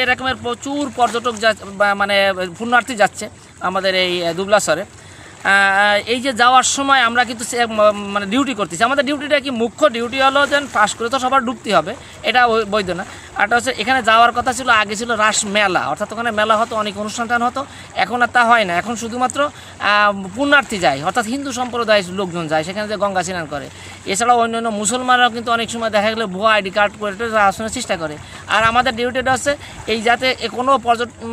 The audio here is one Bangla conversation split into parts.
এরকমের প্রচুর পর্যটক মানে পুণ্যার্থী যাচ্ছে আমাদের এই দুবলাসরে। এই যে যাওয়ার সময় আমরা কিন্তু মানে ডিউটি করতেছি। আমাদের ডিউটিটা কি মুখ্য ডিউটি হলো যেন পাস করে তো সবার ডুবতে হবে, এটা বৈধ না। আরটা হচ্ছে এখানে যাওয়ার কথা ছিল, আগে ছিল রাস মেলা, অর্থাৎ ওখানে মেলা হতো, অনেক অনুষ্ঠান হতো। এখন আর তা হয় না, এখন শুধুমাত্র পুণ্যার্থী যায়, অর্থাৎ হিন্দু সম্প্রদায়ের লোকজন যায় সেখানে যে গঙ্গা স্নান করে। এছাড়াও অন্যান্য মুসলমানরাও কিন্তু অনেক সময় দেখা গেলে ভুয়া আইডি কার্ড করে আসানোর চেষ্টা করে। আর আমাদের ডিউটিটা হচ্ছে এই যাতে কোনো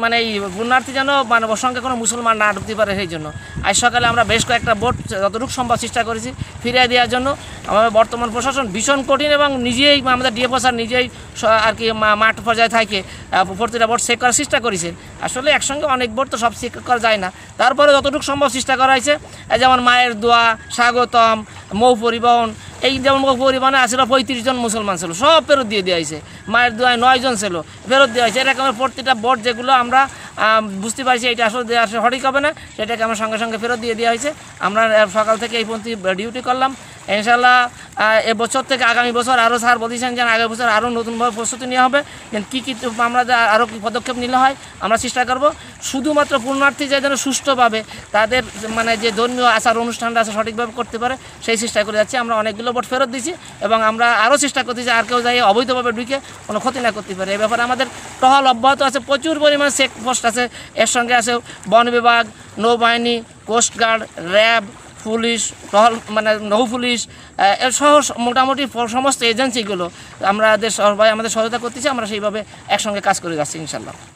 মানে এই পুণ্যার্থী যেন মানে সঙ্গে কোনো মুসলমান না ঢুকতে পারে, সেই জন্য আজ সকালে আমরা বেশ কয়েকটা বোট যতটুকু সম্ভব চেষ্টা করেছি ফিরিয়ে দেওয়ার জন্য। আমাদের বর্তমান প্রশাসন ভীষণ কঠিন এবং নিজেই আমাদের ডিএফও স্যার নিজেই আর কি মাঠ পর্যায়ে থাকে প্রতিটা বোট চেক করার চেষ্টা করেছেন। আসলে একসঙ্গে অনেক বোট তো সব চেক করা যায় না, তারপরে যতটুকু সম্ভব চেষ্টা করা হয়েছে। যেমন মায়ের দোয়া, স্বাগতম, মৌ পরিবহন, এই যেমন মৌ পরিবহনে আসলে 35 জন মুসলমান ছিল, সব ফেরত দিয়ে দেওয়া হয়েছে। মায়ের দোয়ায় 9 জন ছিল, ফেরত দেওয়া হয়েছে। এরকমের প্রতিটা বোট যেগুলো আমরা বুঝতে পারছি এটা আসলে সঠিক হবে না, সেটাকে আমরা সঙ্গে সঙ্গে ফেরত দিয়ে দেওয়া হয়েছে। আমরা সকাল থেকে এই পর্যন্ত ডিউটি করলাম। ইনশাল্লাহ এবছর থেকে আগামী বছর আরও স্যার বলেছেন যে আগামী বছর আরও নতুনভাবে প্রস্তুতি নেওয়া হবে। কী কী আমরা আরও কী পদক্ষেপ নিলে হয় আমরা চেষ্টা করব। শুধুমাত্র পুণ্যার্থী যেন সুষ্ঠুভাবে তাদের মানে যে ধর্মীয় আচার অনুষ্ঠানটা আছে সঠিকভাবে করতে পারে, সেই চেষ্টা করে যাচ্ছি। আমরা অনেকগুলো বোট ফেরত দিচ্ছি এবং আমরা আরও চেষ্টা করতেছি আর কেউ যাই অবৈধভাবে ঢুকে কোনো ক্ষতি না করতে পারে। এ ব্যাপারে আমাদের টহল অব্যাহত আছে, প্রচুর পরিমাণ চেকপোস্ট আছে। এর সঙ্গে আছে বন বিভাগ, নৌবাহিনী, কোস্টগার্ড, র্যাব, পুলিশ, টহল মানে নৌ পুলিশ এর সহ মোটামুটি সমস্ত এজেন্সিগুলো আমাদের সবাই আমাদের সহায়তা করতেছি। আমরা সেইভাবে একসঙ্গে কাজ করে যাচ্ছি ইনশাল্লাহ।